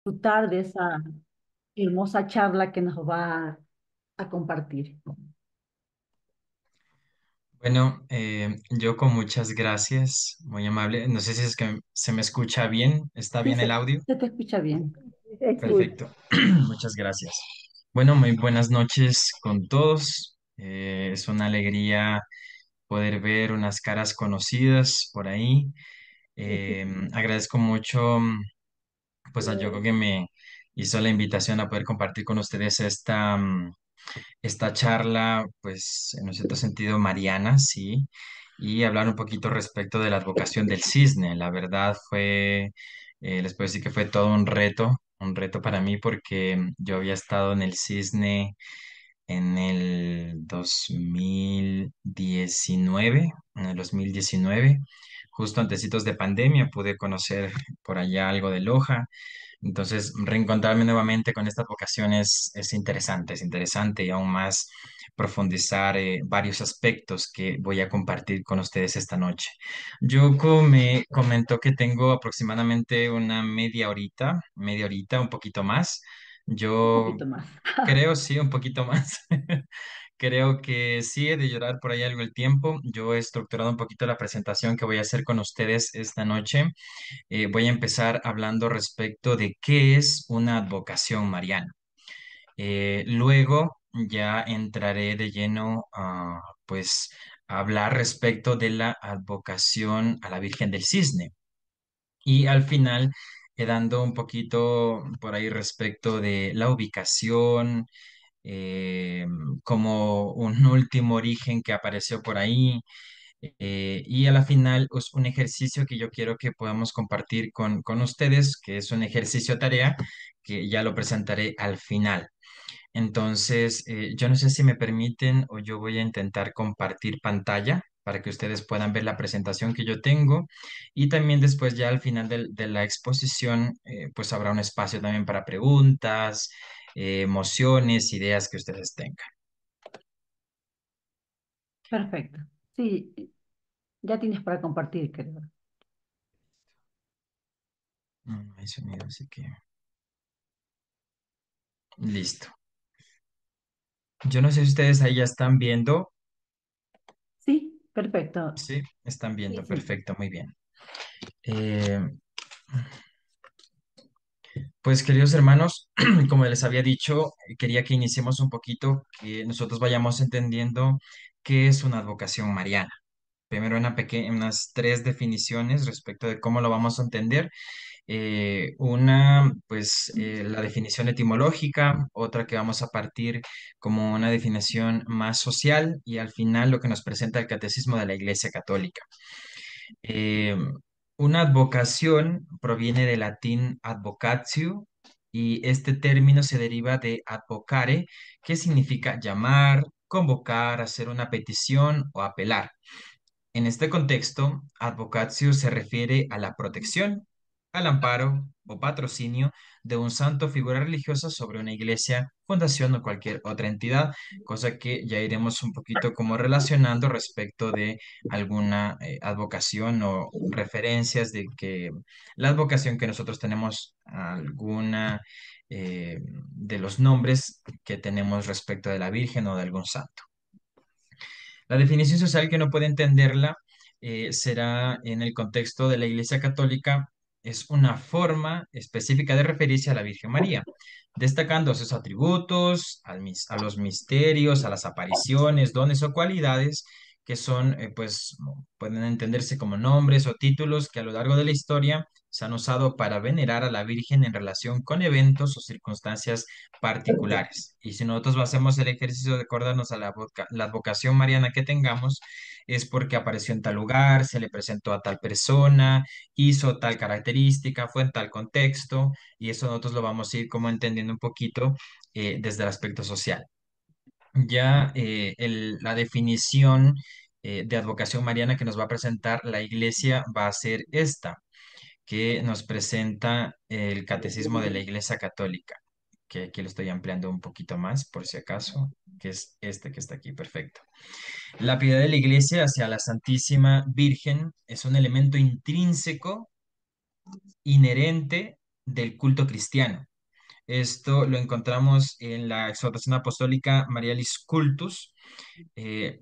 disfrutar de esa hermosa charla que nos va a compartir. Bueno, yo con muchas gracias, muy amable. No sé si es que se me escucha bien. ¿Está Sí, bien el audio? se te escucha bien. Se escucha. Perfecto. Muchas gracias. Bueno, muy buenas noches con todos. Es una alegría poder ver unas caras conocidas por ahí. Agradezco mucho, pues, a Yoko que me hizo la invitación a poder compartir con ustedes esta charla, pues en un cierto sentido mariana, sí, y hablar un poquito respecto de la advocación del cisne. La verdad les puedo decir que fue todo un reto para mí porque yo había estado en el cisne en el 2019, justo antecitos de pandemia, pude conocer por allá algo de Loja. Entonces, reencontrarme nuevamente con estas vocaciones es interesante y aún más profundizar varios aspectos que voy a compartir con ustedes esta noche. Yoko me comentó que tengo aproximadamente una media horita, un poquito más. Un Yo poquito más. creo, sí, un poquito más. Creo que sí, he de llorar por ahí algo el tiempo. Yo he estructurado un poquito la presentación que voy a hacer con ustedes esta noche. Voy a empezar hablando respecto de qué es una advocación mariana. Luego ya entraré de lleno a, pues, a hablar respecto de la advocación a la Virgen del Cisne. Y al final, dando un poquito por ahí respecto de la ubicación, eh, como un último origen que apareció por ahí. Y a la final es un ejercicio que yo quiero que podamos compartir con ustedes, que es un ejercicio tarea que ya lo presentaré al final. Entonces, yo no sé si me permiten o yo voy a intentar compartir pantalla para que ustedes puedan ver la presentación que yo tengo y también después ya al final de la exposición, pues habrá un espacio también para preguntas, emociones, ideas que ustedes tengan. Perfecto. Sí, ya tienes para compartir, creo. No hay sonido, así que listo. Yo no sé si ustedes ahí ya están viendo. Sí, perfecto. Sí, están Sí, viendo, sí. perfecto, muy bien. Eh, pues queridos hermanos, como les había dicho, quería que iniciemos un poquito, que nosotros vayamos entendiendo qué es una advocación mariana. Primero unas tres definiciones respecto de cómo lo vamos a entender. Una, pues la definición etimológica, otra que vamos a partir como una definición más social y al final lo que nos presenta el Catecismo de la Iglesia Católica. Eh, una advocación proviene del latín advocatio y este término se deriva de advocare, que significa llamar, convocar, hacer una petición o apelar. En este contexto, advocatio se refiere a la protección, al amparo o patrocinio de un santo o figura religiosa sobre una iglesia, fundación o cualquier otra entidad, cosa que ya iremos un poquito como relacionando respecto de alguna advocación o referencias de que la advocación que nosotros tenemos a alguna de los nombres que tenemos respecto de la Virgen o de algún santo. La definición social que uno puede entenderla será en el contexto de la Iglesia Católica, es una forma específica de referirse a la Virgen María, destacando sus atributos, a los misterios, a las apariciones, dones o cualidades que son, pues, pueden entenderse como nombres o títulos que a lo largo de la historia se han usado para venerar a la Virgen en relación con eventos o circunstancias particulares. Y si nosotros hacemos el ejercicio de acordarnos a la advocación mariana que tengamos, es porque apareció en tal lugar, se le presentó a tal persona, hizo tal característica, fue en tal contexto, y eso nosotros lo vamos a ir como entendiendo un poquito desde el aspecto social. Ya la definición de advocación mariana que nos va a presentar la iglesia va a ser esta, que nos presenta el Catecismo de la Iglesia Católica, que aquí lo estoy ampliando un poquito más por si acaso, que es este que está aquí, perfecto. La piedad de la Iglesia hacia la Santísima Virgen es un elemento intrínseco, inherente del culto cristiano. Esto lo encontramos en la exhortación apostólica Marialis Cultus.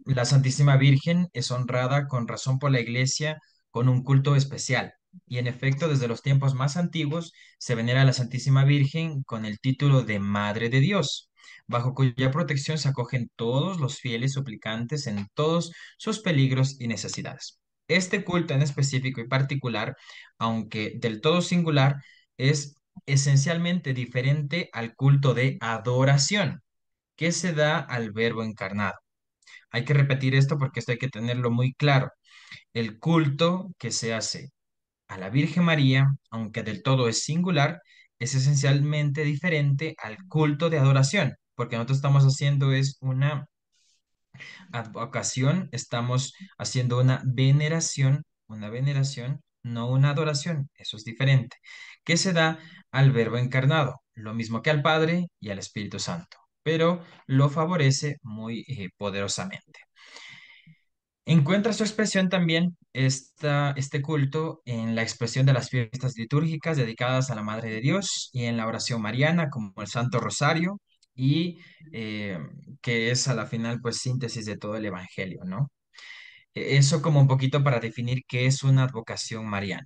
La Santísima Virgen es honrada con razón por la Iglesia con un culto especial. Y en efecto, desde los tiempos más antiguos se venera a la Santísima Virgen con el título de Madre de Dios, bajo cuya protección se acogen todos los fieles suplicantes en todos sus peligros y necesidades. Este culto en específico y particular, aunque del todo singular, es esencialmente diferente al culto de adoración que se da al Verbo encarnado. Hay que repetir esto porque esto hay que tenerlo muy claro. El culto que se hace a la Virgen María, aunque del todo es singular, es esencialmente diferente al culto de adoración, porque nosotros estamos haciendo es una advocación, estamos haciendo una veneración, no una adoración, eso es diferente, que se da al Verbo encarnado, lo mismo que al Padre y al Espíritu Santo, pero lo favorece muy poderosamente. Encuentra su expresión también este culto en la expresión de las fiestas litúrgicas dedicadas a la Madre de Dios y en la oración mariana como el Santo Rosario y eh, que es a la final pues síntesis de todo el Evangelio, ¿no? Eso como un poquito para definir qué es una advocación mariana.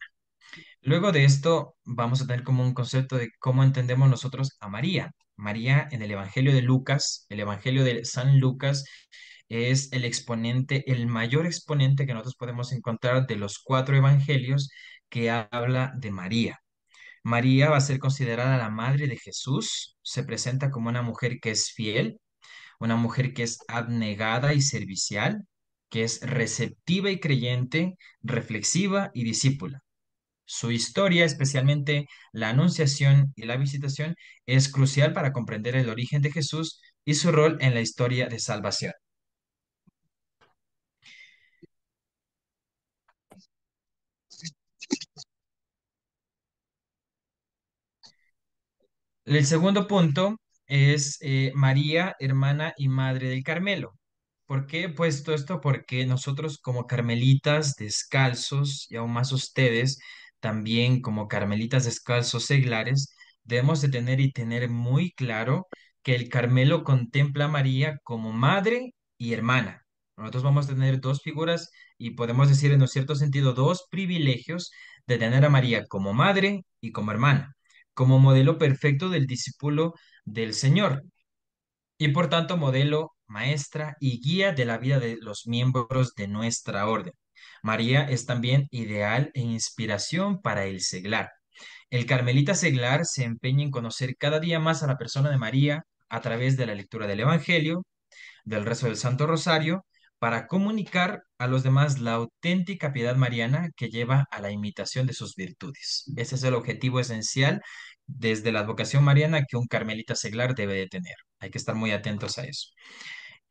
Luego de esto vamos a tener como un concepto de cómo entendemos nosotros a María. María en el Evangelio de Lucas, el Evangelio de San Lucas, es el exponente, el mayor exponente que nosotros podemos encontrar de los cuatro evangelios que habla de María. María va a ser considerada la madre de Jesús, se presenta como una mujer que es fiel, una mujer que es abnegada y servicial, que es receptiva y creyente, reflexiva y discípula. Su historia, especialmente la anunciación y la visitación, es crucial para comprender el origen de Jesús y su rol en la historia de salvación. El segundo punto es María, hermana y madre del Carmelo. ¿Por qué he puesto esto? Porque nosotros como carmelitas descalzos, y aún más ustedes, también como carmelitas descalzos seglares, debemos de tener y tener muy claro que el Carmelo contempla a María como madre y hermana. Nosotros vamos a tener dos figuras y podemos decir en un cierto sentido dos privilegios de tener a María como madre y como hermana, como modelo perfecto del discípulo del Señor y por tanto modelo, maestra y guía de la vida de los miembros de nuestra orden. María es también ideal e inspiración para el seglar. El carmelita seglar se empeña en conocer cada día más a la persona de María a través de la lectura del Evangelio, del rezo del Santo Rosario, para comunicar a los demás la auténtica piedad mariana que lleva a la imitación de sus virtudes. Ese es el objetivo esencial desde la advocación mariana que un carmelita seglar debe de tener. Hay que estar muy atentos a eso.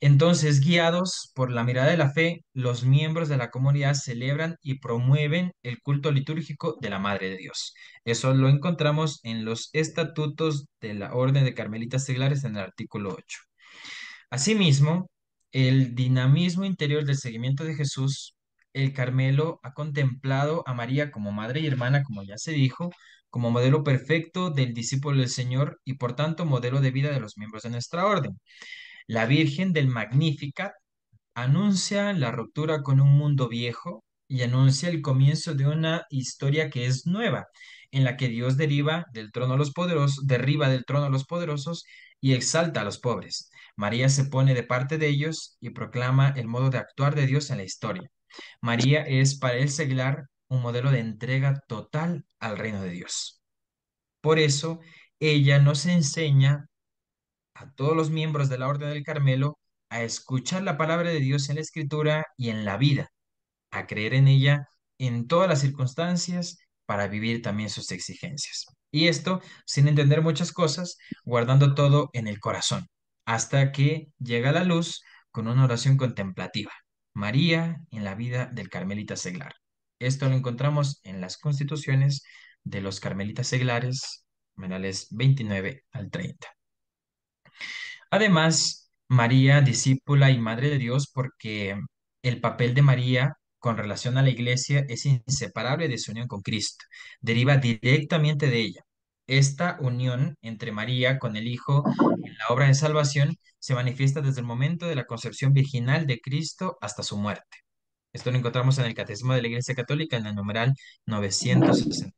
Entonces, guiados por la mirada de la fe, los miembros de la comunidad celebran y promueven el culto litúrgico de la Madre de Dios. Eso lo encontramos en los estatutos de la Orden de Carmelitas Seglares en el artículo 8. Asimismo, el dinamismo interior del seguimiento de Jesús, el Carmelo ha contemplado a María como madre y hermana, como ya se dijo, como modelo perfecto del discípulo del Señor y por tanto modelo de vida de los miembros de nuestra orden. La Virgen del Magnificat anuncia la ruptura con un mundo viejo y anuncia el comienzo de una historia que es nueva, en la que Dios deriva del trono a los poderosos, derriba del trono a los poderosos y exalta a los pobres. María se pone de parte de ellos y proclama el modo de actuar de Dios en la historia. María es para el seglar un modelo de entrega total al reino de Dios. Por eso, ella nos enseña a todos los miembros de la Orden del Carmelo a escuchar la palabra de Dios en la Escritura y en la vida, a creer en ella en todas las circunstancias para vivir también sus exigencias. Y esto sin entender muchas cosas, guardando todo en el corazón, hasta que llega la luz con una oración contemplativa. María en la vida del Carmelita Seglar. Esto lo encontramos en las constituciones de los Carmelitas Seglares, numerales 29 al 30. Además, María, discípula y madre de Dios, porque el papel de María con relación a la iglesia es inseparable de su unión con Cristo, deriva directamente de ella. Esta unión entre María con el Hijo en la obra de salvación se manifiesta desde el momento de la concepción virginal de Cristo hasta su muerte. Esto lo encontramos en el Catecismo de la Iglesia Católica en el numeral 964.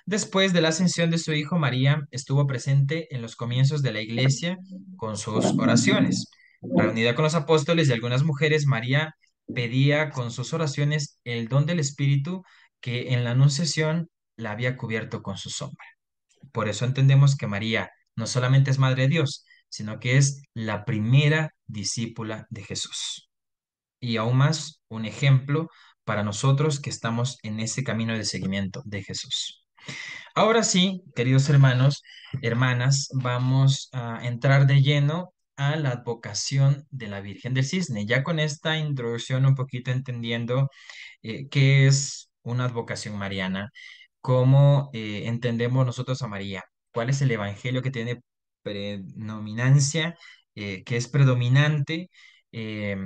Después de la ascensión de su hijo, María estuvo presente en los comienzos de la iglesia con sus oraciones. Reunida con los apóstoles y algunas mujeres, María pedía con sus oraciones el don del Espíritu que en la Anunciación la había cubierto con su sombra. Por eso entendemos que María no solamente es Madre de Dios, sino que es la primera discípula de Jesús. Y aún más, un ejemplo para nosotros que estamos en ese camino de seguimiento de Jesús. Ahora sí, queridos hermanos, hermanas, vamos a entrar de lleno a la advocación de la Virgen del Cisne. Ya con esta introducción un poquito entendiendo qué es una advocación mariana, cómo entendemos nosotros a María, cuál es el evangelio que tiene predominancia, que es predominante eh,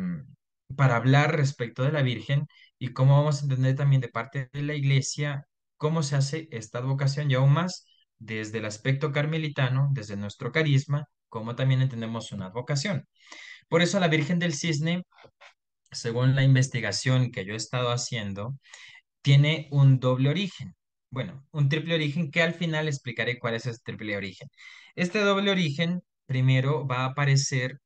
para hablar respecto de la Virgen y cómo vamos a entender también de parte de la Iglesia cómo se hace esta advocación y aún más desde el aspecto carmelitano, desde nuestro carisma, cómo también entendemos una advocación. Por eso la Virgen del Cisne, según la investigación que yo he estado haciendo, tiene un doble origen. Bueno, un triple origen que al final explicaré cuál es ese triple origen. Este doble origen primero va a aparecer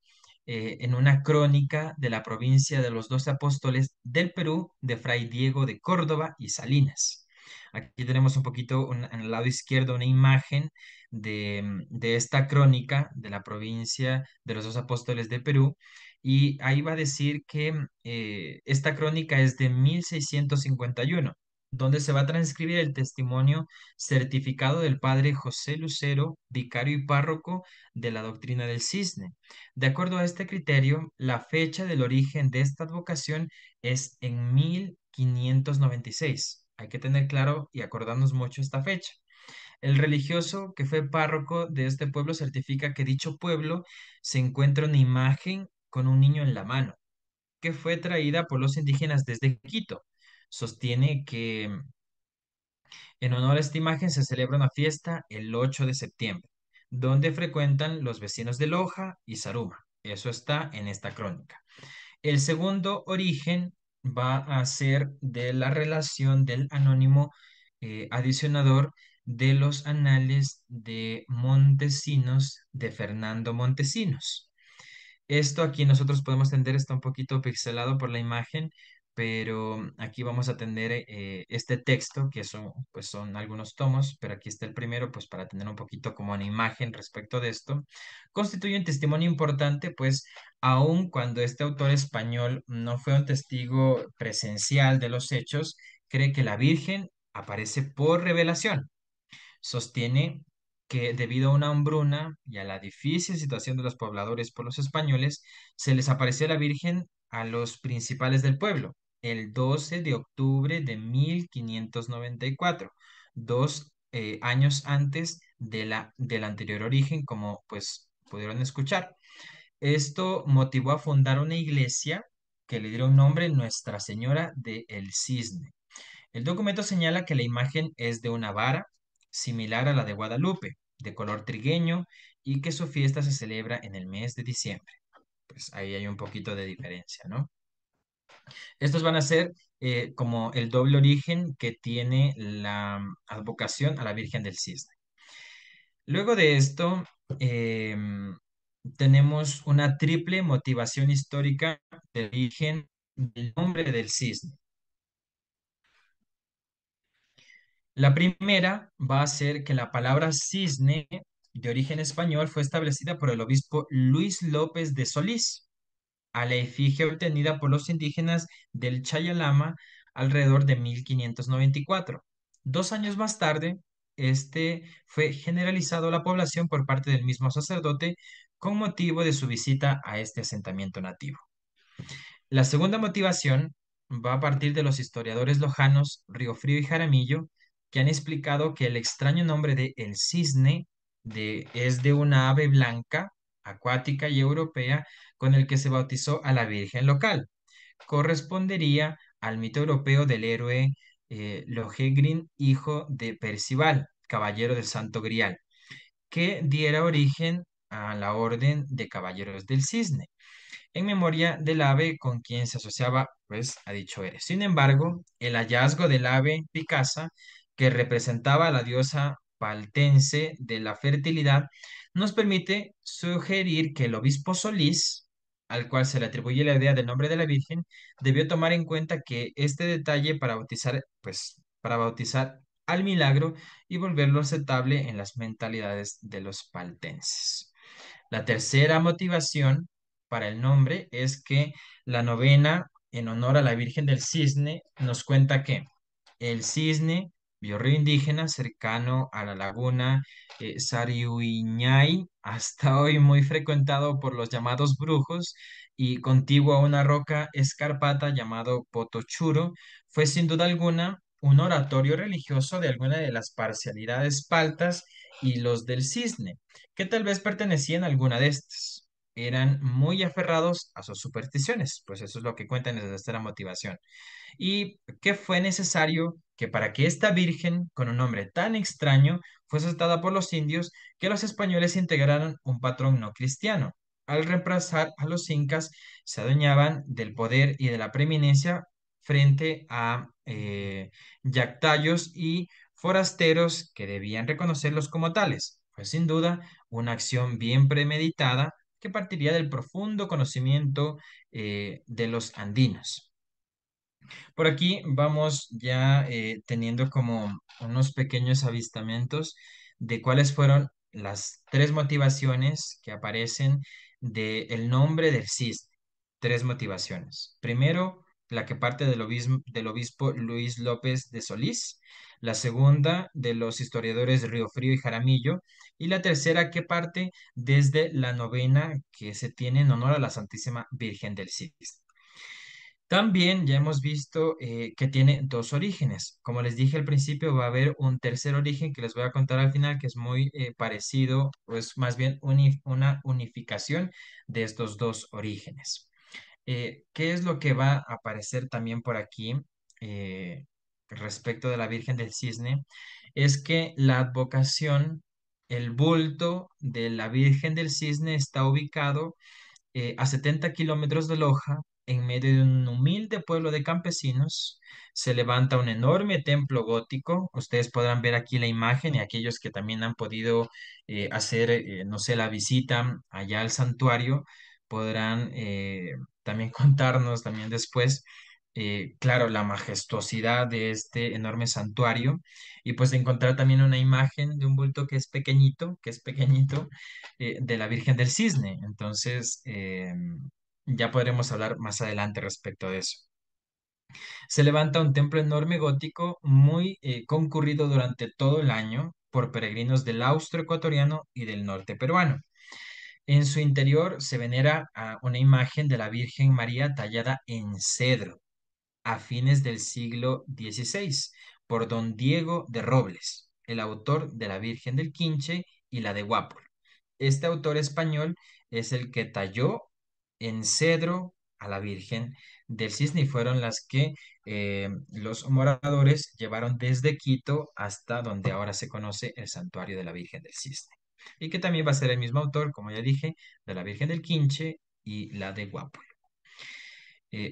en una crónica de la provincia de los 12 apóstoles del Perú de Fray Diego de Córdoba y Salinas. Aquí tenemos un poquito en el lado izquierdo una imagen de esta crónica de la provincia de los 12 apóstoles de Perú y ahí va a decir que esta crónica es de 1651, donde se va a transcribir el testimonio certificado del padre José Lucero, vicario y párroco de la doctrina del cisne. De acuerdo a este criterio, la fecha del origen de esta advocación es en 1596. Hay que tener claro y acordarnos mucho esta fecha. El religioso que fue párroco de este pueblo certifica que dicho pueblo se encuentra una imagen con un niño en la mano, que fue traída por los indígenas desde Quito. Sostiene que en honor a esta imagen se celebra una fiesta el 8 de septiembre, donde frecuentan los vecinos de Loja y Zaruma. Eso está en esta crónica. El segundo origen va a ser de la relación del anónimo adicionador de los anales de Montesinos de Fernando Montesinos. Esto aquí nosotros podemos entender, está un poquito pixelado por la imagen, pero aquí vamos a tener este texto, que son, pues son algunos tomos, pero aquí está el primero, pues para tener un poquito como una imagen respecto de esto. Constituye un testimonio importante, pues aun cuando este autor español no fue un testigo presencial de los hechos, cree que la Virgen aparece por revelación. Sostiene que debido a una hambruna y a la difícil situación de los pobladores por los españoles, se les apareció la Virgen a los principales del pueblo el 12 de octubre de 1594, 2 años antes del anterior origen, como pues pudieron escuchar. Esto motivó a fundar una iglesia que le dieron nombre Nuestra Señora de El Cisne. El documento señala que la imagen es de una vara, similar a la de Guadalupe, de color trigueño, y que su fiesta se celebra en el mes de diciembre. Pues ahí hay un poquito de diferencia, ¿no? Estos van a ser como el doble origen que tiene la advocación a la Virgen del Cisne. Luego de esto, tenemos una triple motivación histórica del origen del nombre del cisne. La primera va a ser que la palabra cisne, de origen español, fue establecida por el obispo Luis López de Solís, a la efigie obtenida por los indígenas del Chayalama alrededor de 1594. 2 años más tarde, este fue generalizado a la población por parte del mismo sacerdote con motivo de su visita a este asentamiento nativo. La segunda motivación va a partir de los historiadores lojanos Riofrío y Jaramillo, que han explicado que el extraño nombre de el cisne es de una ave blanca, acuática y europea, con el que se bautizó a la Virgen local. Correspondería al mito europeo del héroe Lohengrin, hijo de Percival, caballero del Santo Grial, que diera origen a la Orden de Caballeros del Cisne en memoria del ave con quien se asociaba, pues, a dicho Eres. Sin embargo, el hallazgo del ave Picasa, que representaba a la diosa paltense de la fertilidad, nos permite sugerir que el obispo Solís, al cual se le atribuye la idea del nombre de la Virgen, debió tomar en cuenta que este detalle para bautizar, pues, para bautizar al milagro y volverlo aceptable en las mentalidades de los paltenses. La tercera motivación para el nombre es que la novena en honor a la Virgen del Cisne nos cuenta que el cisne, biorrío indígena cercano a la laguna Sariuiñay, hasta hoy muy frecuentado por los llamados brujos y contiguo a una roca escarpata llamado Potochuro, fue sin duda alguna un oratorio religioso de alguna de las parcialidades paltas y los del cisne, que tal vez pertenecían a alguna de estas. Eran muy aferrados a sus supersticiones, pues eso es lo que cuentan desde esta motivación. ¿Y qué fue necesario que para que esta virgen, con un nombre tan extraño, fuese aceptada por los indios, que los españoles integraron un patrón no cristiano? Al reemplazar a los incas, se adueñaban del poder y de la preeminencia frente a yactayos y forasteros que debían reconocerlos como tales. Fue sin duda una acción bien premeditada que partiría del profundo conocimiento de los andinos. Por aquí vamos ya teniendo como unos pequeños avistamientos de cuáles fueron las tres motivaciones que aparecen del nombre del cisne. Tres motivaciones. Primero, la que parte del obispo Luis López de Solís. La segunda, de los historiadores Riofrío y Jaramillo. Y la tercera, que parte desde la novena que se tiene en honor a la Santísima Virgen del Cisne. También ya hemos visto que tiene dos orígenes. Como les dije al principio, va a haber un tercer origen que les voy a contar al final, que es muy parecido, o es más bien una unificación de estos dos orígenes. ¿Qué es lo que va a aparecer también por aquí respecto de la Virgen del Cisne? Es que la advocación, el bulto de la Virgen del Cisne está ubicado a 70 kilómetros de Loja, en medio de un humilde pueblo de campesinos, se levanta un enorme templo gótico. Ustedes podrán ver aquí la imagen y aquellos que también han podido hacer, no sé, la visita allá al santuario, podrán también contarnos también después. Claro, la majestuosidad de este enorme santuario y pues de encontrar también una imagen de un bulto que es pequeñito, de la Virgen del Cisne. Entonces, ya podremos hablar más adelante respecto de eso. Se levanta un templo enorme gótico muy concurrido durante todo el año por peregrinos del austro ecuatoriano y del norte peruano. En su interior se venera a una imagen de la Virgen María tallada en cedro a fines del siglo XVI por don Diego de Robles, el autor de la Virgen del Quinche y la de Guapo. Este autor español es el que talló en cedro a la Virgen del Cisne y fueron las que los moradores llevaron desde Quito hasta donde ahora se conoce el santuario de la Virgen del Cisne. Y que también va a ser el mismo autor, como ya dije, de la Virgen del Quinche y la de Guapo.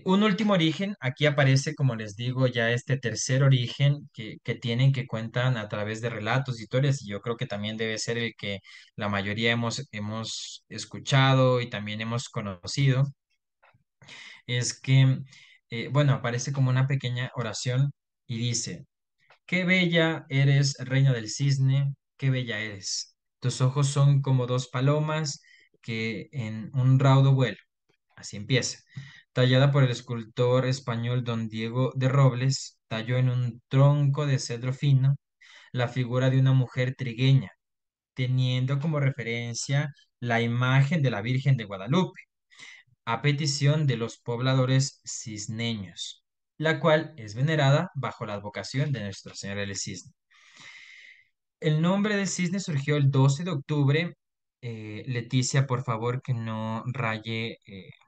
Un último origen, aquí aparece, como les digo, ya este tercer origen que tienen, que cuentan a través de relatos, historias, y yo creo que también debe ser el que la mayoría hemos escuchado y también hemos conocido, es que, bueno, aparece como una pequeña oración y dice, qué bella eres, reina del cisne, qué bella eres. Tus ojos son como dos palomas que en un raudo vuelo. Así empieza. Tallada por el escultor español don Diego de Robles, talló en un tronco de cedro fino la figura de una mujer trigueña, teniendo como referencia la imagen de la Virgen de Guadalupe, a petición de los pobladores cisneños, la cual es venerada bajo la advocación de Nuestra Señora del Cisne. El nombre del cisne surgió el 12 de octubre. Leticia, por favor, que no raye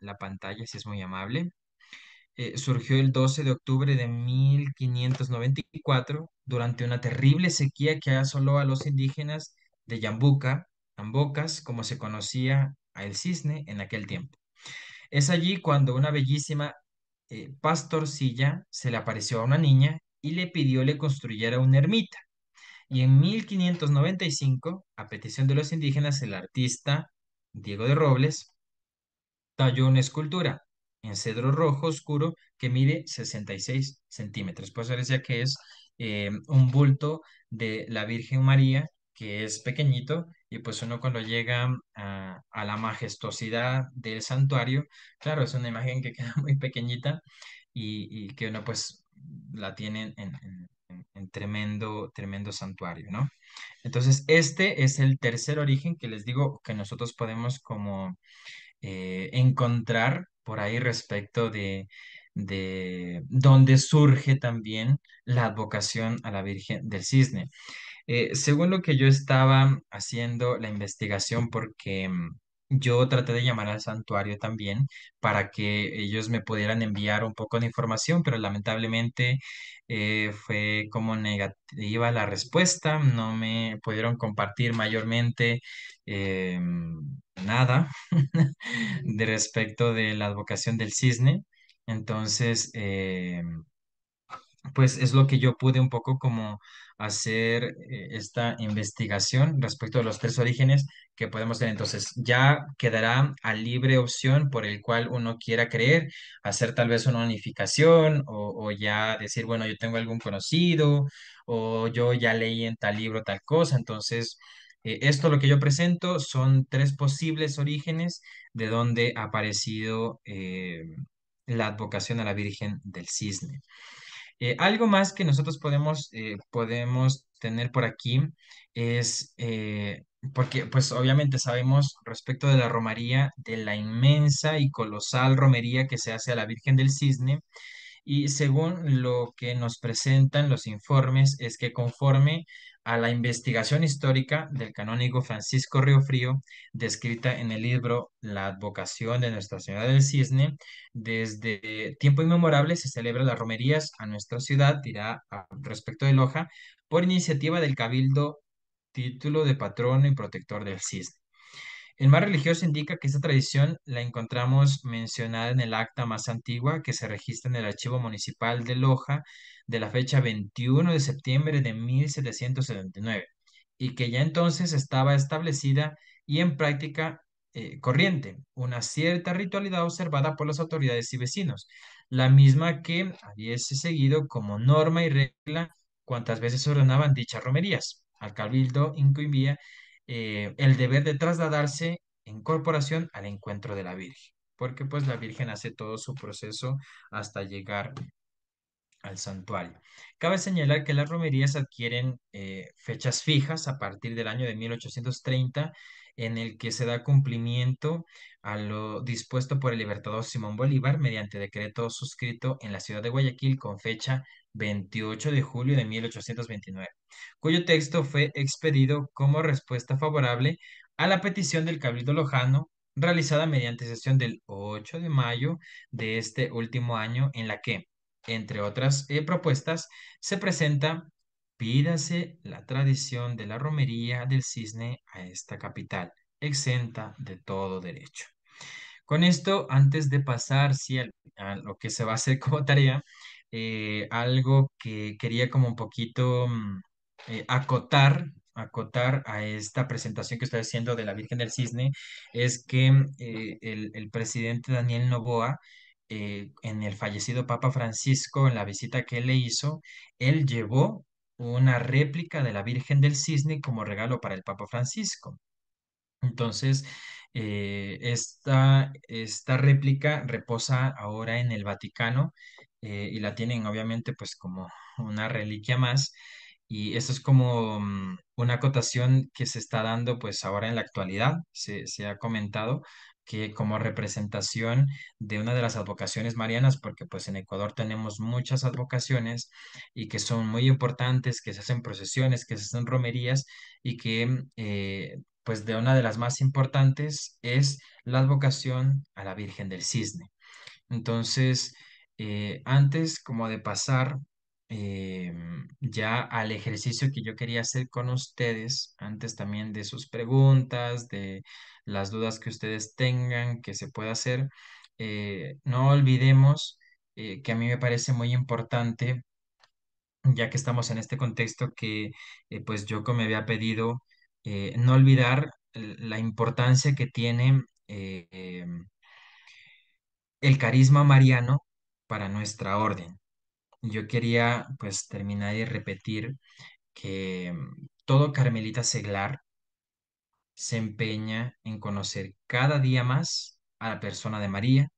la pantalla, si es muy amable. surgió el 12 de octubre de 1594 durante una terrible sequía que asoló a los indígenas de Yambuca, Ambocas, como se conocía a el cisne en aquel tiempo. Es allí cuando una bellísima pastorcilla se le apareció a una niña y le pidió le construyera una ermita. Y en 1595, a petición de los indígenas, el artista Diego de Robles talló una escultura en cedro rojo oscuro que mide 66 centímetros. Pues eso decía que es un bulto de la Virgen María, que es pequeñito, y pues uno cuando llega a la majestuosidad del santuario, claro, es una imagen que queda muy pequeñita y que uno pues la tiene en tremendo, tremendo santuario, ¿no? Entonces, este es el tercer origen que les digo que nosotros podemos como encontrar por ahí respecto de dónde surge también la advocación a la Virgen del Cisne. Según lo que yo estaba haciendo la investigación, porque yo traté de llamar al santuario también para que ellos me pudieran enviar un poco de información, pero lamentablemente fue como negativa la respuesta, no me pudieron compartir mayormente nada de respecto de la advocación del cisne. Entonces, pues es lo que yo pude un poco como hacer esta investigación respecto de los tres orígenes que podemos tener. Entonces, ya quedará a libre opción por el cual uno quiera creer, hacer tal vez una unificación o ya decir, bueno, yo tengo algún conocido o yo ya leí en tal libro tal cosa. Entonces, esto lo que yo presento son tres posibles orígenes de donde ha aparecido la advocación a la Virgen del Cisne. Algo más que nosotros podemos tener por aquí es, porque pues obviamente sabemos respecto de la romería, de la inmensa y colosal romería que se hace a la Virgen del Cisne, y según lo que nos presentan los informes, es que conforme a la investigación histórica del canónigo Francisco Riofrío, descrita en el libro La advocación de Nuestra Señora del Cisne, desde tiempo inmemorable se celebran las romerías a nuestra ciudad, dirá respecto de Loja, por iniciativa del Cabildo, título de patrono y protector del Cisne. El más religioso indica que esta tradición la encontramos mencionada en el acta más antigua que se registra en el Archivo Municipal de Loja de la fecha 21 de septiembre de 1779 y que ya entonces estaba establecida y en práctica corriente, una cierta ritualidad observada por las autoridades y vecinos, la misma que habiese seguido como norma y regla cuantas veces se ordenaban dichas romerías. Al cabildo incumbía el deber de trasladarse en corporación al encuentro de la Virgen, porque pues la Virgen hace todo su proceso hasta llegar al santuario. Cabe señalar que las romerías adquieren fechas fijas a partir del año de 1830, en el que se da cumplimiento a lo dispuesto por el libertador Simón Bolívar mediante decreto suscrito en la ciudad de Guayaquil con fecha 28 de julio de 1829, cuyo texto fue expedido como respuesta favorable a la petición del Cabildo Lojano realizada mediante sesión del 8 de mayo de este último año, en la que entre otras propuestas, se presenta: pídase la tradición de la romería del cisne a esta capital, exenta de todo derecho. Con esto, antes de pasar sí, a lo que se va a hacer como tarea, algo que quería como un poquito acotar a esta presentación que estoy haciendo de la Virgen del Cisne, es que el presidente Daniel Noboa, en el fallecido Papa Francisco, en la visita que él le hizo, él llevó una réplica de la Virgen del Cisne como regalo para el Papa Francisco. Entonces, esta réplica reposa ahora en el Vaticano y la tienen obviamente pues como una reliquia más. Y esto es como una acotación que se está dando pues ahora en la actualidad. Se ha comentado que como representación de una de las advocaciones marianas, porque pues en Ecuador tenemos muchas advocaciones y que son muy importantes, que se hacen procesiones, que se hacen romerías y que pues de una de las más importantes es la advocación a la Virgen del Cisne. Entonces, Antes como de pasar ya al ejercicio que yo quería hacer con ustedes, antes también de sus preguntas, de las dudas que ustedes tengan, que se pueda hacer, no olvidemos que a mí me parece muy importante, ya que estamos en este contexto, que pues yo como me había pedido, no olvidar la importancia que tiene el carisma mariano para nuestra orden. Yo quería pues terminar y repetir que todo carmelita seglar se empeña en conocer cada día más a la persona de María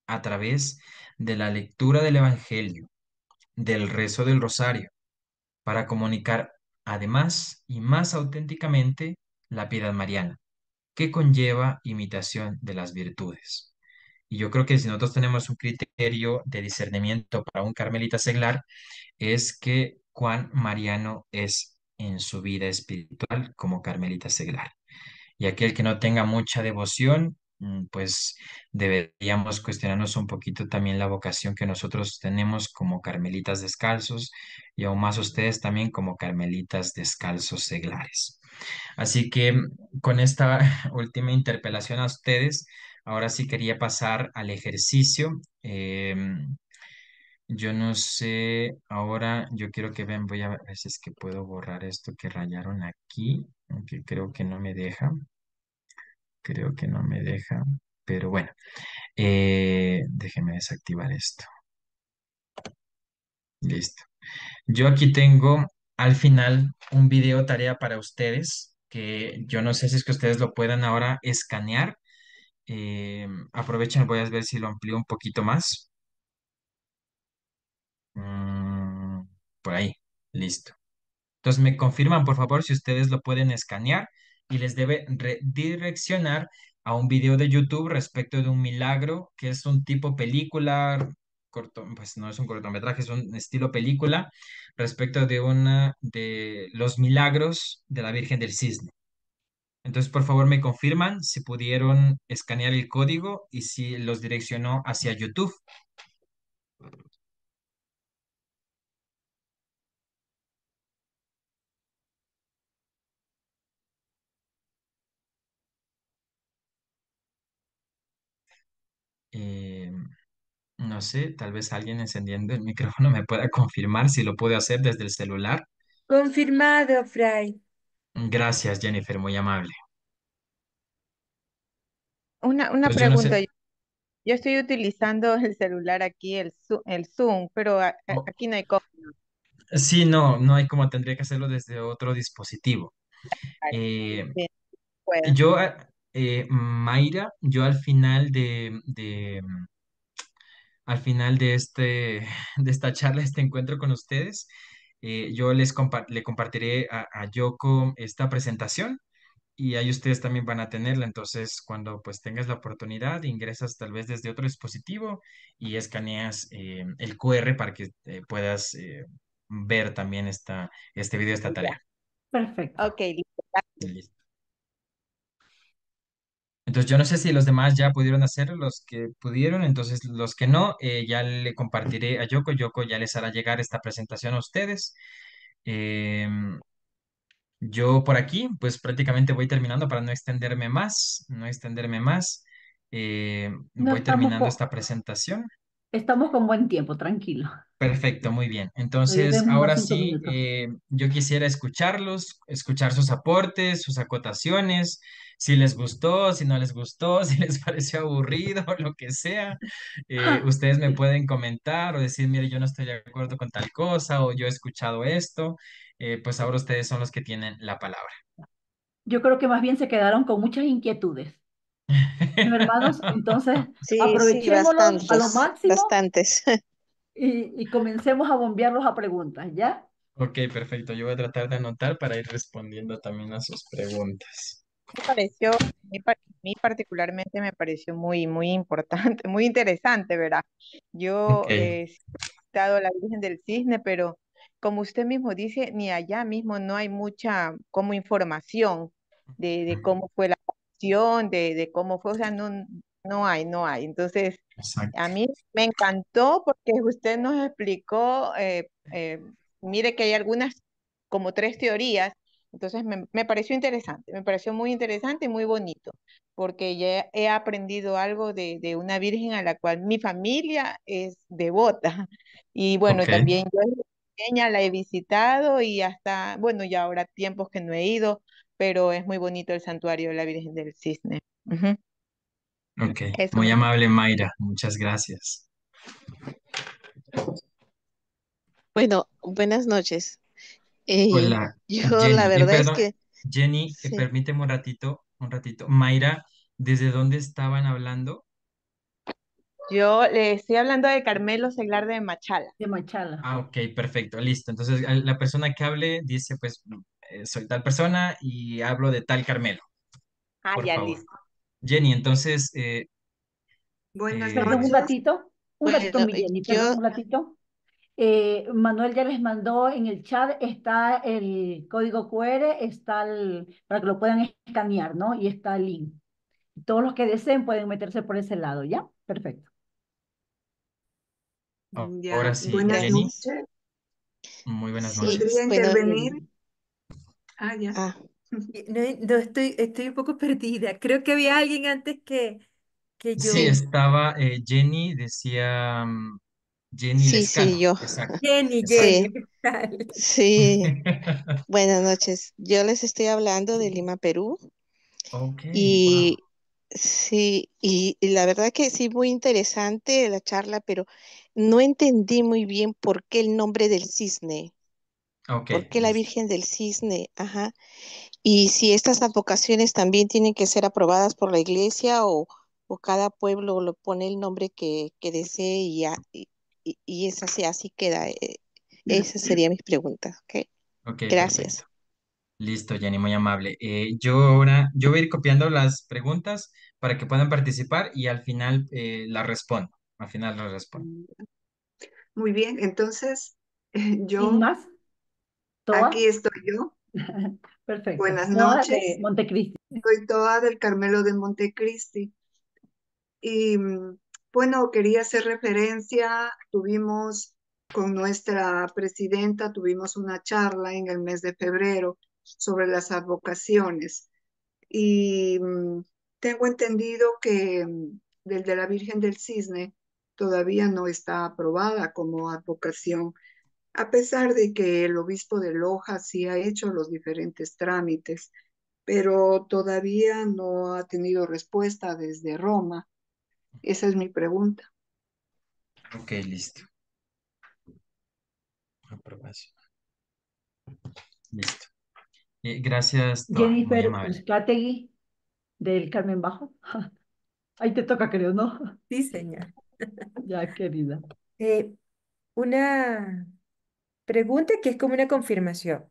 a través de la lectura del Evangelio, del rezo del rosario, para comunicar además y más auténticamente la piedad mariana, que conlleva imitación de las virtudes. Y yo creo que si nosotros tenemos un criterio de discernimiento para un carmelita seglar, es que cuán mariano es en su vida espiritual como carmelita seglar. Y aquel que no tenga mucha devoción, pues deberíamos cuestionarnos un poquito también la vocación que nosotros tenemos como carmelitas descalzos y aún más ustedes también como carmelitas descalzos seglares. Así que con esta última interpelación a ustedes, ahora sí quería pasar al ejercicio. Yo no sé, ahora yo quiero que vean, voy a ver si es que puedo borrar esto que rayaron aquí, aunque creo que no me deja, pero bueno, déjenme desactivar esto. Listo. Yo aquí tengo al final un video tarea para ustedes, que yo no sé si es que ustedes lo puedan ahora escanear. Aprovechen, voy a ver si lo amplío un poquito más. Mm, por ahí, listo. Entonces me confirman, por favor, si ustedes lo pueden escanear y les debe redireccionar a un video de YouTube respecto de un milagro, que es un tipo película, corto, pues no es un cortometraje, es un estilo película, respecto de una de los milagros de la Virgen del Cisne. Entonces, por favor, me confirman si pudieron escanear el código y si los direccionó hacia YouTube. Eh, No sé, tal vez alguien encendiendo el micrófono me pueda confirmar si lo puede hacer desde el celular. Confirmado, Fray. Gracias, Jennifer, muy amable. Una Entonces yo no pregunta. sé. Yo estoy utilizando el celular aquí, el Zoom, pero Oh, aquí no hay cómo. sí, no, no hay como tendría que hacerlo desde otro dispositivo. Eh, Bien, pueda. yo, Mayra, yo al final de de esta charla, este encuentro con ustedes, yo le compartiré a Yoko esta presentación y ahí ustedes también van a tenerla. Entonces, cuando pues tengas la oportunidad, ingresas tal vez desde otro dispositivo y escaneas el QR para que puedas ver también este video, esta Ya. tarea. Perfecto. Ok, listo. Listo. Entonces, yo no sé si los demás ya pudieron hacer, los que pudieron, entonces los que no, ya le compartiré a Yoko. Yoko ya les hará llegar esta presentación a ustedes. Em, Yo por aquí, pues prácticamente voy terminando para no extenderme más, no extenderme más. No Voy estamos terminando con, esta presentación. estamos con buen tiempo, tranquilo. Perfecto, muy bien. Todavía Entonces, tenemos unos ahora 5 sí, minutos. yo quisiera escucharlos, escuchar sus aportes, sus acotaciones, si les gustó, si no les gustó, si les pareció aburrido, lo que sea. Ustedes me pueden comentar o decir, mire, yo no estoy de acuerdo con tal cosa o yo he escuchado esto. Pues ahora ustedes son los que tienen la palabra. Yo creo que más bien se quedaron con muchas inquietudes. Bueno, hermanos, entonces Sí, sí, aprovechémoslo a lo bastantes, máximo bastantes. y comencemos a bombearlos a preguntas, ¿ya? Ok, perfecto. Yo voy a tratar de anotar para ir respondiendo también a sus preguntas. Me pareció, a mí particularmente me pareció muy, muy importante, muy interesante, ¿verdad? Ok. Yo sí he visitado a la Virgen del Cisne, pero como usted mismo dice, ni allá mismo no hay mucha como información de cómo fue la acción, de cómo fue, o sea, no, no hay. Entonces, A exacto. mí me encantó porque usted nos explicó, mire que hay algunas, como tres teorías, entonces me pareció interesante, me pareció muy interesante y muy bonito, porque ya he aprendido algo de una virgen a la cual mi familia es devota. Y bueno, Ok, también yo desde pequeña la he visitado y hasta, bueno, ya ahora tiempos que no he ido, pero es muy bonito el santuario de la Virgen del Cisne. Ujú. ok. Eso Muy me... amable, Mayra. Muchas gracias. Bueno, buenas noches. Eh, Hola, yo la Jenny. verdad es Perdón, que Jenny, sí, permíteme un ratito, un ratito. Mayra, ¿desde dónde estaban hablando? Yo le estoy hablando de Carmelo Seglar de Machala. De Machala. Ah, ok, perfecto, listo. Entonces, la persona que hable dice, pues, soy tal persona y hablo de tal Carmelo, Ah, por ya favor. listo. Jenny, entonces, Buenas eh, Perdón, noches. un ratito, bueno, mi Jenny, perdón, yo un ratito. Manuel ya les mandó en el chat, está el código QR, para que lo puedan escanear, ¿no? Y está el link. Todos los que deseen pueden meterse por ese lado, ¿ya? Perfecto. ahora Ya, sí, buenas Jenny, gracias. noches. muy buenas Sí, ¿Podría noches. bueno, intervenir? Jenny. Ah, ya. ah, No, no estoy un poco perdida. Creo que había alguien antes que Sí, yo. sí, estaba Jenny, decía Jenny sí, Lescano, yo, exacto, exacto. Jenny, sí, ¿qué tal? sí. Buenas noches. Yo les estoy hablando de Lima, Perú, Ok, wow. y sí, y la verdad que sí, muy interesante la charla, pero no entendí muy bien por qué el nombre del cisne, Ok, por qué la listo. Virgen del Cisne, ajá. Y si estas advocaciones también tienen que ser aprobadas por la iglesia o cada pueblo lo pone el nombre que desee y es así, así queda. Esa sería mi pregunta, ¿ok? Ok, perfecto. Gracias. Listo, Jenny, muy amable. Yo ahora, yo voy a ir copiando las preguntas para que puedan participar y al final las respondo. Al final las respondo. Muy bien, entonces ¿Quién yo, más? aquí ¿Toa? estoy yo. Perfecto. Buenas Toa de noches. Montecristi. Soy Toa del Carmelo de Montecristi. Y bueno, quería hacer referencia, tuvimos con nuestra presidenta, tuvimos una charla en el mes de febrero sobre las advocaciones. Y tengo entendido que el de la Virgen del Cisne todavía no está aprobada como advocación, a pesar de que el obispo de Loja sí ha hecho los diferentes trámites, pero todavía no ha tenido respuesta desde Roma. Esa es mi pregunta. Ok, listo. Aprobación. Listo. Gracias, Toa, muy Jennifer amable. Uzcategui del Carmen Bajo. Ahí te toca, creo, ¿no? Sí, señor. Ya, querida. Eh, una pregunta que es como una confirmación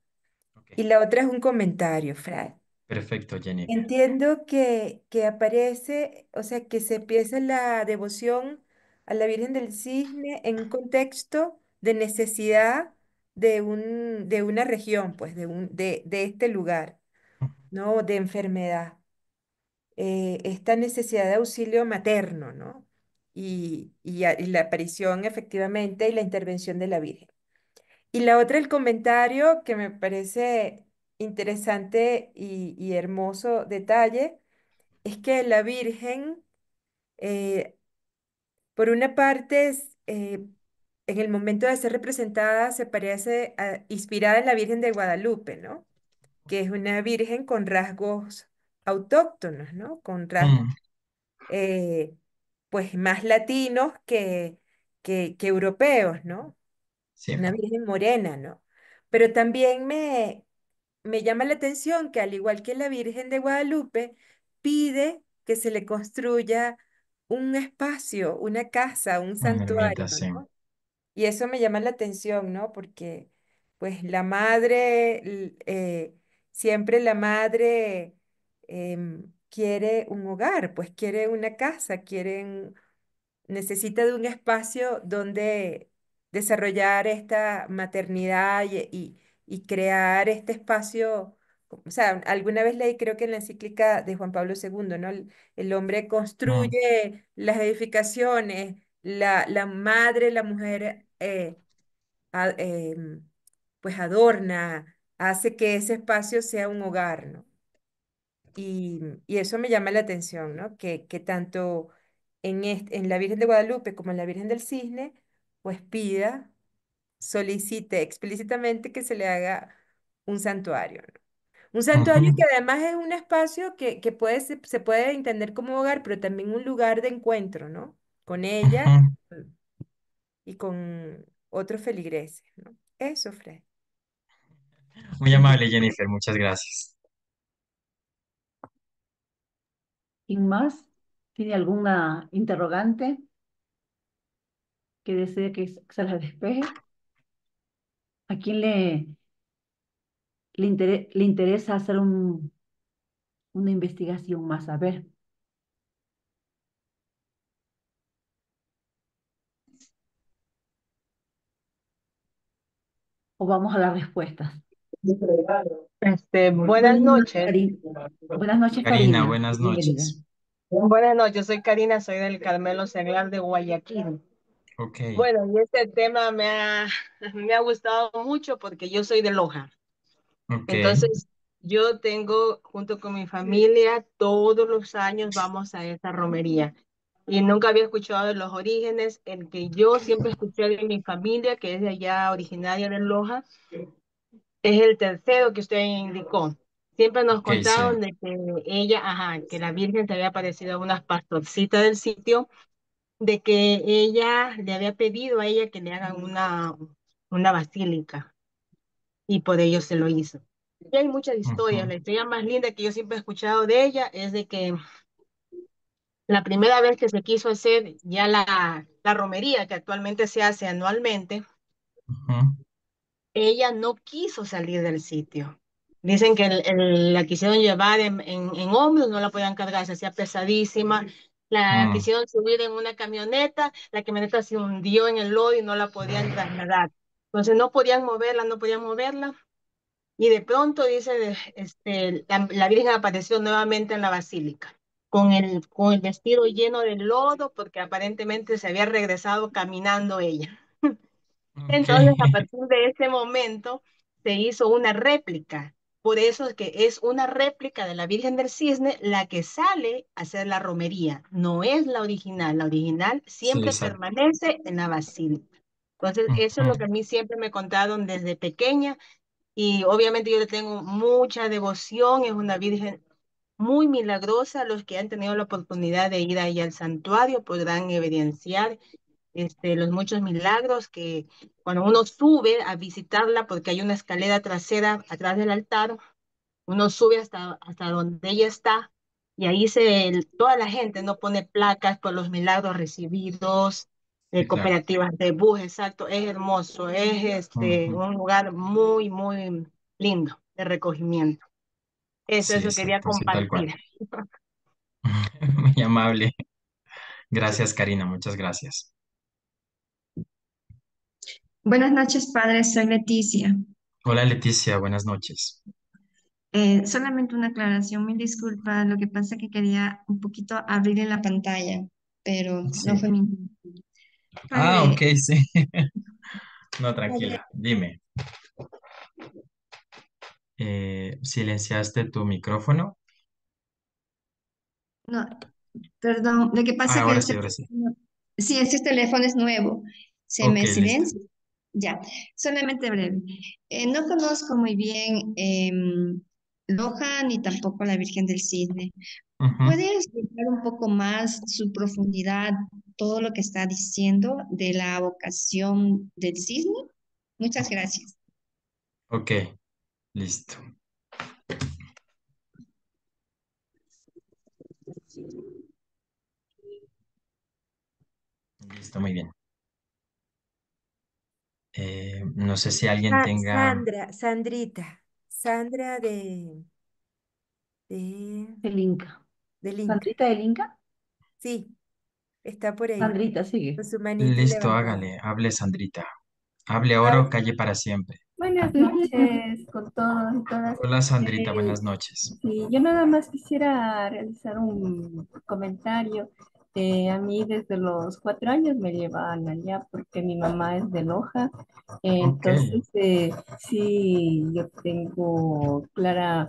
Ok, y la otra es un comentario, Fray. perfecto, Jennifer. Entiendo que aparece, o sea, que se empieza la devoción a la Virgen del Cisne en un contexto de necesidad de una región, pues, de este lugar, ¿no? De enfermedad. Esta necesidad de auxilio materno, ¿no? Y la aparición efectivamente y la intervención de la Virgen. Y la otra, el comentario que me parece interesante y hermoso detalle es que la Virgen, eh, por una parte, en el momento de ser representada, se parece inspirada en la Virgen de Guadalupe, ¿no? Que es una virgen con rasgos autóctonos, ¿no? Con rasgos, Mm, eh, pues, más latinos que europeos, ¿no? sí, Una virgen morena, ¿no? Pero también me llama la atención que al igual que la Virgen de Guadalupe, pide que se le construya un espacio, una casa, un una ermita, santuario, sí. ¿no? Y eso me llama la atención, ¿no? Porque pues la madre, siempre la madre quiere un hogar, pues quiere una casa, necesita de un espacio donde desarrollar esta maternidad y crear este espacio O sea, alguna vez leí, creo que en la encíclica de Juan Pablo II, ¿no? El hombre Mm, construye las edificaciones, la madre, la mujer, pues adorna, hace que ese espacio sea un hogar, ¿no? Y eso me llama la atención, ¿no? Que tanto en la Virgen de Guadalupe como en la Virgen del Cisne, pues pida, solicite explícitamente que se le haga un santuario, ¿no? Un santuario ujú, que además es un espacio que puede, se puede entender como hogar, pero también un lugar de encuentro, ¿no? Con ella ujú. y con otros feligreses, ¿no? Eso, Fred. Muy amable, Jennifer, muchas gracias. ¿Quién más? ¿Tiene alguna interrogante que desee que se la despeje? ¿A quién le interesa hacer una investigación más? A ver, o vamos a las respuestas. Buenas Buenas noches, noches. Karina. Buenas noches, Karina, Karina. buenas Bienvenida. noches. Buenas noches, soy Karina, soy del Carmelo Seglar de Guayaquil. Ok, Bueno, y este tema me ha gustado mucho porque yo soy de Loja. ok, Entonces, yo tengo, junto con mi familia, todos los años vamos a esta romería. Y nunca había escuchado de los orígenes, el que yo siempre escuché de mi familia, que es de allá originaria de Loja, es el tercero que usted indicó. Siempre nos ok, sí. contaron de que ella, ajá, que la Virgen se había aparecido a unas pastorcitas del sitio, de que ella le había pedido a ella que le hagan una basílica y por ello se lo hizo. Y hay muchas historias. Ujú, La historia más linda que yo siempre he escuchado de ella es de que la primera vez que se quiso hacer ya la romería, que actualmente se hace anualmente, ujú, ella no quiso salir del sitio. Dicen que la quisieron llevar en hombros, no la podían cargar, se hacía pesadísima. La mm, quisieron subir en una camioneta, la camioneta se hundió en el lodo y no la podían trasladar. Entonces no podían moverla, no podían moverla. Y de pronto, dice, la Virgen apareció nuevamente en la basílica, con el vestido lleno de lodo, porque aparentemente se había regresado caminando ella. ok, Entonces, a partir de ese momento, se hizo una réplica. Por eso es que es una réplica de la Virgen del Cisne la que sale a hacer la romería. No es la original. La original sí, siempre exacto. permanece en la basílica. Entonces, eso es Ujú, lo que a mí siempre me contaron desde pequeña y obviamente yo le tengo mucha devoción. Es una Virgen muy milagrosa. Los que han tenido la oportunidad de ir ahí al santuario podrán evidenciar los muchos milagros que cuando uno sube a visitarla, porque hay una escalera trasera atrás del altar, uno sube hasta donde ella está y ahí toda la gente no pone placas por los milagros recibidos, sí, claro. cooperativas de bus, exacto, es hermoso, es Ujú, un lugar muy, muy lindo de recogimiento. sí, Eso quería exacto, sí, tal cual. compartir. Muy amable. Gracias, Karina, muchas gracias. Buenas noches, padre. Soy Leticia. Hola, Leticia, buenas noches. Solamente una aclaración, mil disculpas. Lo que pasa es que quería un poquito abrirle la pantalla, pero no Sí. fue mi intención. Ah, ok, Padre, sí. No, padre, tranquila, dime. ¿Silenciaste tu micrófono? no, perdón. Lo que Ah, pasa es que ahora sí, ahora sí. sí, este teléfono es nuevo. Se Ok, me listo. silencia. Ya, solamente breve. No conozco muy bien Loja ni tampoco la Virgen del Cisne. Ujú, ¿Puede explicar un poco más su profundidad, todo lo que está diciendo de la vocación del cisne? Muchas gracias. ok, listo. Listo, muy bien. No sé si alguien Ah, tenga... Sandrita, Sandra de, El Inca. del Inca. Sandrita del Inca. Sí, está por ahí, Sandrita, con sigue. su manito Listo, levantada. hágale, hable Sandrita. Hable Ah, oro, calle para siempre. Buenas noches con todos y todas. Hola Sandrita, Eh, buenas noches. sí, yo nada más quisiera realizar un comentario. A mí desde los 4 años me llevaban allá porque mi mamá es de Loja. Ok, Entonces, sí, yo tengo clara,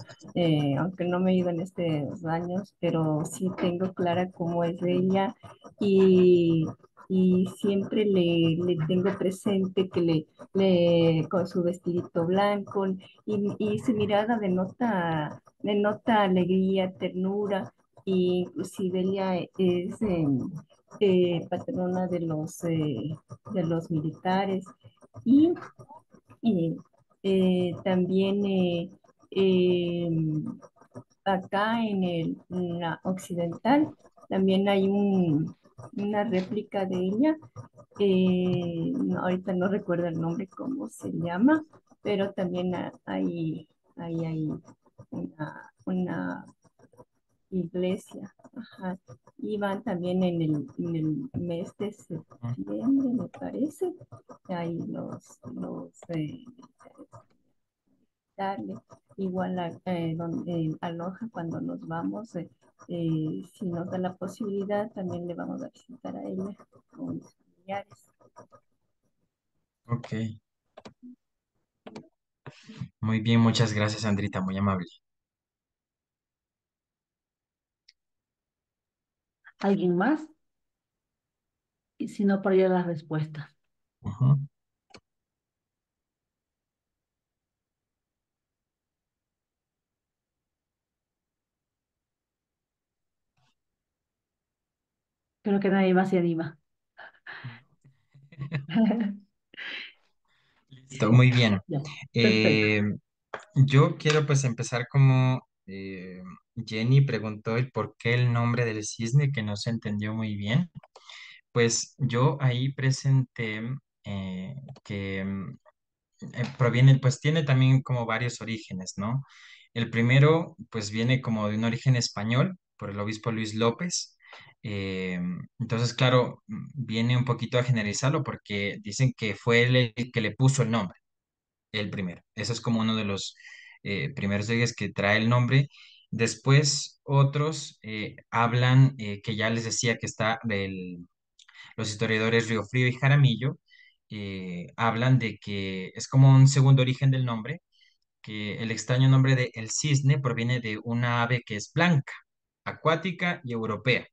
aunque no me he ido en estos años, pero sí tengo clara cómo es ella y, y siempre le tengo presente que con su vestidito blanco y su mirada denota alegría, ternura, y inclusive ella es patrona de los militares y eh, también eh, acá en la occidental también hay una réplica de ella. No, ahorita no recuerdo el nombre, cómo se llama, pero también hay una iglesia. Ajá. Y van también en el mes de septiembre, me parece. Hay darle. Igual a Loja, cuando nos vamos, si nos da la posibilidad, también le vamos a visitar a ella con mis familiares. ok. Muy bien, muchas gracias Sandrita, muy amable. ¿Alguien más? Y si no, para ir a las respuestas. Ujú. Creo que nadie más se anima. Listo, muy bien. Ya, perfecto. Eh, yo quiero pues empezar como Jenny preguntó el por qué el nombre del cisne, que no se entendió muy bien. Pues yo ahí presenté eh, que proviene, pues tiene también como varios orígenes, ¿no? El primero, pues viene como de un origen español por el obispo Luis López. Eh, entonces, claro, viene un poquito a generalizarlo porque dicen que fue él el que le puso el nombre, el primero. Eso es como uno de los primeros orígenes que trae el nombre. Después, otros hablan que ya les decía que está los historiadores Riofrío y Jaramillo hablan de que es como un segundo origen del nombre, que el extraño nombre de el cisne proviene de una ave que es blanca, acuática y europea.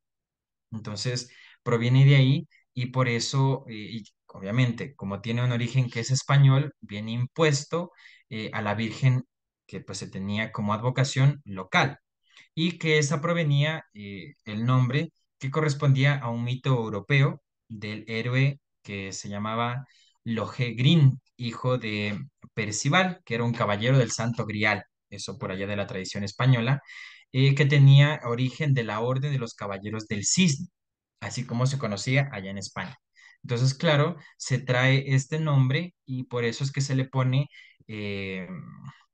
Entonces, proviene de ahí y por eso, y obviamente, como tiene un origen que es español, viene impuesto a la Virgen que pues se tenía como advocación local y que esa provenía el nombre que correspondía a un mito europeo del héroe que se llamaba Lohengrin, hijo de Percival, que era un caballero del Santo Grial, eso por allá de la tradición española, que tenía origen de la Orden de los Caballeros del Cisne, así como se conocía allá en España. Entonces, claro, se trae este nombre y por eso es que se le pone eh,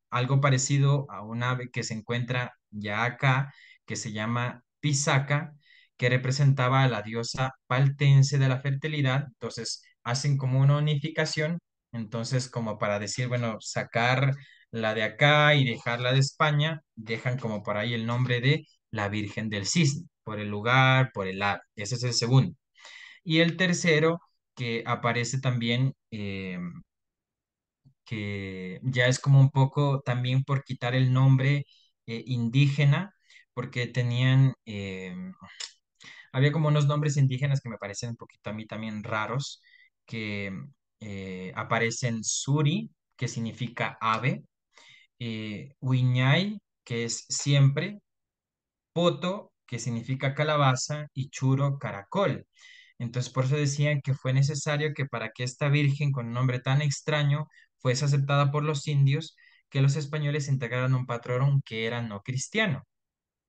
algo parecido a un ave que se encuentra ya acá, que se llama Pisaca, que representaba a la diosa paltense de la fertilidad. Entonces, hacen como una unificación, entonces como para decir, bueno, sacar la de acá y dejar la de España, dejan como por ahí el nombre de la Virgen del Cisne, por el lugar, por el ave. Ese es el segundo. Y el tercero, que aparece también que ya es como un poco también por quitar el nombre indígena, porque tenían, había como unos nombres indígenas que me parecen un poquito a mí también raros, que aparecen Suri, que significa ave, Huiñay, que es siempre, poto, que significa calabaza, y churo, caracol. Entonces, por eso decían que fue necesario que para que esta virgen con un nombre tan extraño fuese aceptada por los indios, que los españoles integraran un patrón que era no cristiano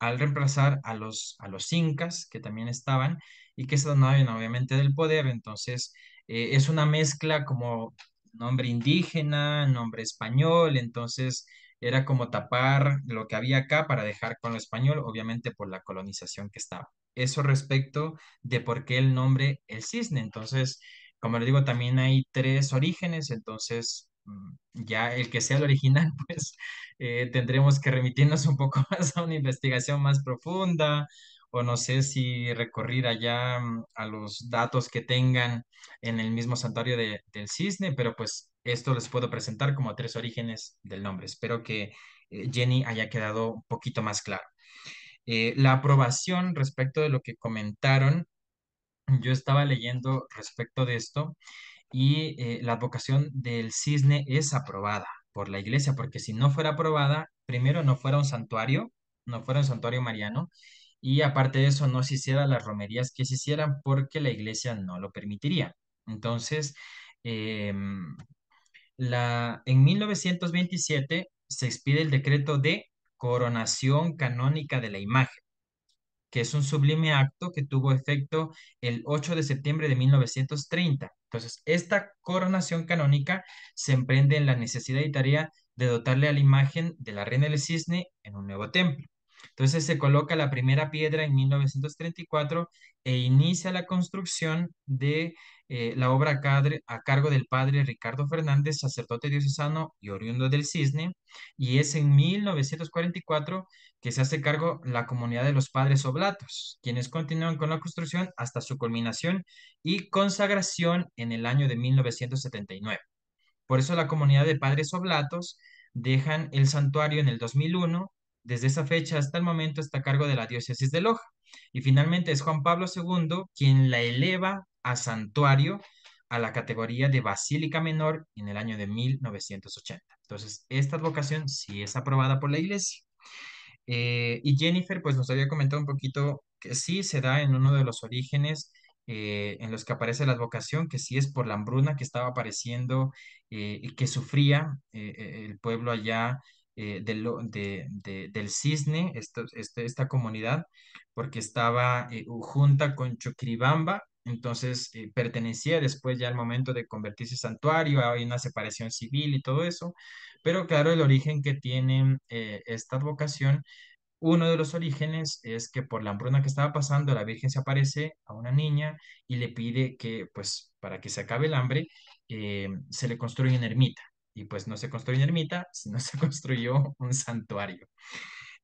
al reemplazar a los incas, que también estaban, y que se donaban obviamente del poder. Entonces, es una mezcla como nombre indígena, nombre español, entonces era como tapar lo que había acá para dejar con lo español, obviamente por la colonización que estaba. Eso respecto de por qué el nombre El Cisne. Entonces, como le digo, también hay tres orígenes, entonces ya el que sea el original, pues tendremos que remitirnos un poco más a una investigación más profunda, o no sé si recurrir allá a los datos que tengan en el mismo santuario del Cisne, pero pues esto les puedo presentar como tres orígenes del nombre. Espero que Jenny haya quedado un poquito más claro. La aprobación respecto de lo que comentaron, yo estaba leyendo respecto de esto y la advocación del cisne es aprobada por la iglesia, porque si no fuera aprobada, primero no fuera un santuario, no fuera un santuario mariano, y aparte de eso no se hicieran las romerías que se hicieran porque la iglesia no lo permitiría. Entonces, en 1927 se expide el decreto de coronación canónica de la imagen, que es un sublime acto que tuvo efecto el 8 de septiembre de 1930. Entonces, esta coronación canónica se emprende en la necesidad y tarea de dotarle a la imagen de la Reina del Cisne en un nuevo templo. Entonces, se coloca la primera piedra en 1934 e inicia la construcción de la obra a cargo del padre Ricardo Fernández, sacerdote diocesano y oriundo del Cisne, y es en 1944 que se hace cargo la comunidad de los Padres Oblatos, quienes continúan con la construcción hasta su culminación y consagración en el año de 1979. Por eso la comunidad de Padres Oblatos dejan el santuario en el 2001. Desde esa fecha hasta el momento está a cargo de la diócesis de Loja. Y finalmente es Juan Pablo II quien la eleva a santuario a la categoría de basílica menor en el año de 1980. Entonces, esta advocación sí es aprobada por la Iglesia. Y Jennifer, pues nos había comentado un poquito que sí se da en uno de los orígenes en los que aparece la advocación, que sí es por la hambruna que estaba apareciendo y que sufría el pueblo allá del Cisne, esta comunidad, porque estaba junta con Choquiribamba. Entonces pertenecía después ya al momento de convertirse en santuario, hay una separación civil y todo eso, pero claro, el origen que tiene esta advocación, uno de los orígenes es que por la hambruna que estaba pasando, la Virgen se aparece a una niña y le pide que, pues, para que se acabe el hambre, se le construya una ermita. Y pues no se construyó una ermita, sino se construyó un santuario.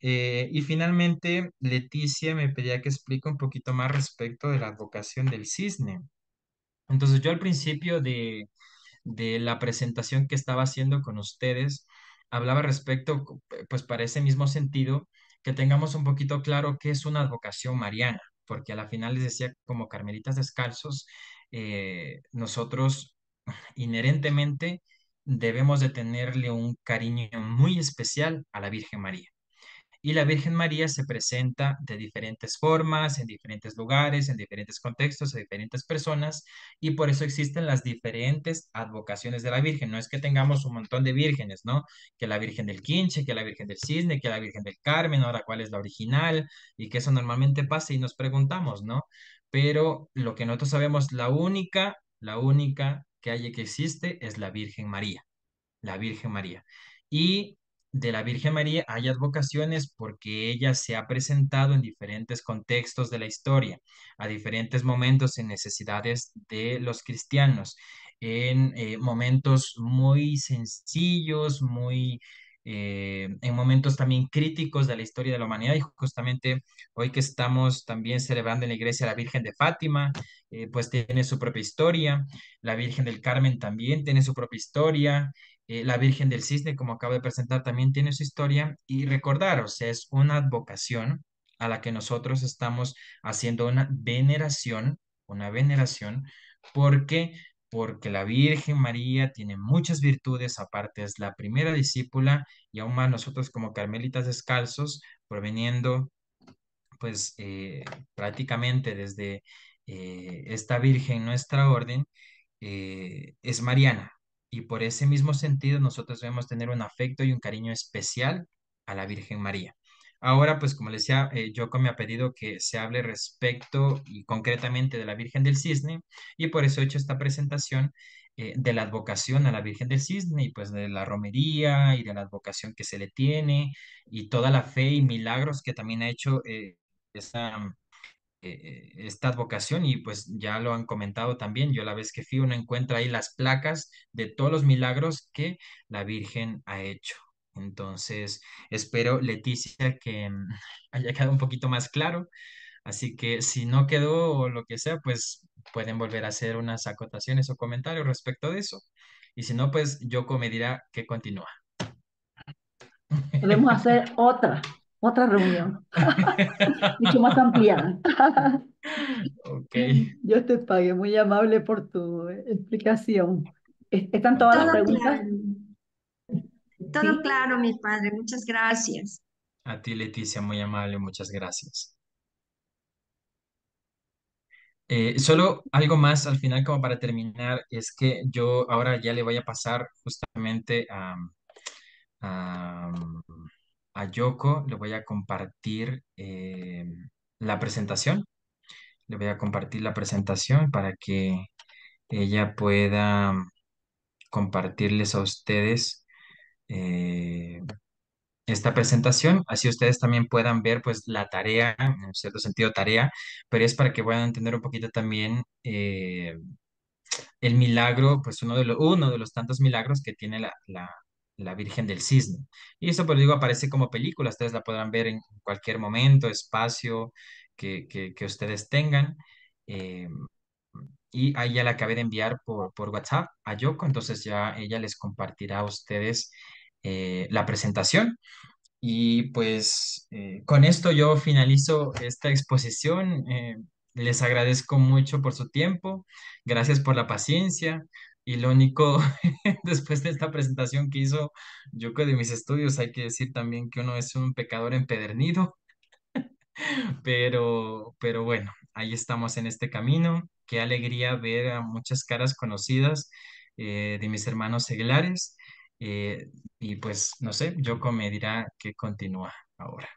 Y finalmente, Leticia me pedía que explique un poquito más respecto de la advocación del cisne. Entonces, yo al principio de la presentación que estaba haciendo con ustedes, hablaba respecto, pues para ese mismo sentido, que tengamos un poquito claro qué es una advocación mariana, porque a la final les decía, como carmelitas descalzos, nosotros inherentemente debemos de tenerle un cariño muy especial a la Virgen María. Y la Virgen María se presenta de diferentes formas, en diferentes lugares, en diferentes contextos, a diferentes personas, y por eso existen las diferentes advocaciones de la Virgen. No es que tengamos un montón de vírgenes, ¿no? Que la Virgen del Quinche, que la Virgen del Cisne, que la Virgen del Carmen, ahora cuál es la original, y que eso normalmente pasa y nos preguntamos, ¿no? Pero lo que nosotros sabemos, la única que hay que existe es la Virgen María. Y de la Virgen María hay advocaciones porque ella se ha presentado en diferentes contextos de la historia, a diferentes momentos en necesidades de los cristianos, en momentos muy sencillos, en momentos también críticos de la historia de la humanidad. Y justamente hoy que estamos también celebrando en la iglesia la Virgen de Fátima, pues tiene su propia historia. La Virgen del Carmen también tiene su propia historia. La Virgen del Cisne, como acabo de presentar, también tiene su historia. Y recordar, o sea, es una advocación a la que nosotros estamos haciendo una veneración, porque porque la Virgen María tiene muchas virtudes, aparte es la primera discípula y aún más nosotros como carmelitas descalzos, proveniendo pues prácticamente desde esta Virgen, nuestra orden, es mariana. Y por ese mismo sentido nosotros debemos tener un afecto y un cariño especial a la Virgen María. Ahora, pues como les decía, Yoko me ha pedido que se hable respecto y concretamente de la Virgen del Cisne, y por eso he hecho esta presentación de la advocación a la Virgen del Cisne y pues de la romería y de la advocación que se le tiene y toda la fe y milagros que también ha hecho esa esta advocación y pues ya lo han comentado también. Yo la vez que fui uno encuentra ahí las placas de todos los milagros que la Virgen ha hecho. Entonces, espero, Leticia, que haya quedado un poquito más claro. Así que si no quedó o lo que sea, pues pueden volver a hacer unas acotaciones o comentarios respecto de eso. Y si no, pues Yoko me dirá que continúa. Podemos hacer otra reunión, mucho más ampliada. Ok. Yo te pagué, muy amable por tu explicación. ¿Están todas las Todo preguntas? claro, todo Sí. claro, mi padre. Muchas gracias. A ti, Leticia, muy amable, muchas gracias. Solo algo más al final como para terminar, es que yo ahora ya le voy a pasar justamente a, a Yoko, le voy a compartir la presentación, le voy a compartir la presentación para que ella pueda compartirles a ustedes eh, esta presentación, así ustedes también puedan ver pues la tarea, en cierto sentido tarea, pero es para que puedan entender un poquito también el milagro, pues uno de los tantos milagros que tiene la Virgen del Cisne. Y eso, pues digo, aparece como película, ustedes la podrán ver en cualquier momento, espacio que ustedes tengan. Eh, y ahí ya la acabé de enviar por WhatsApp a Yoko, entonces ya ella les compartirá a ustedes la presentación. Y pues con esto yo finalizo esta exposición. Les agradezco mucho por su tiempo. Gracias por la paciencia. Y lo único, después de esta presentación que hizo Yoko de mis estudios, hay que decir también que uno es un pecador empedernido, pero bueno, ahí estamos en este camino. Qué alegría ver a muchas caras conocidas de mis hermanos seglares. Y pues, no sé, Yoko me dirá que continúa ahora.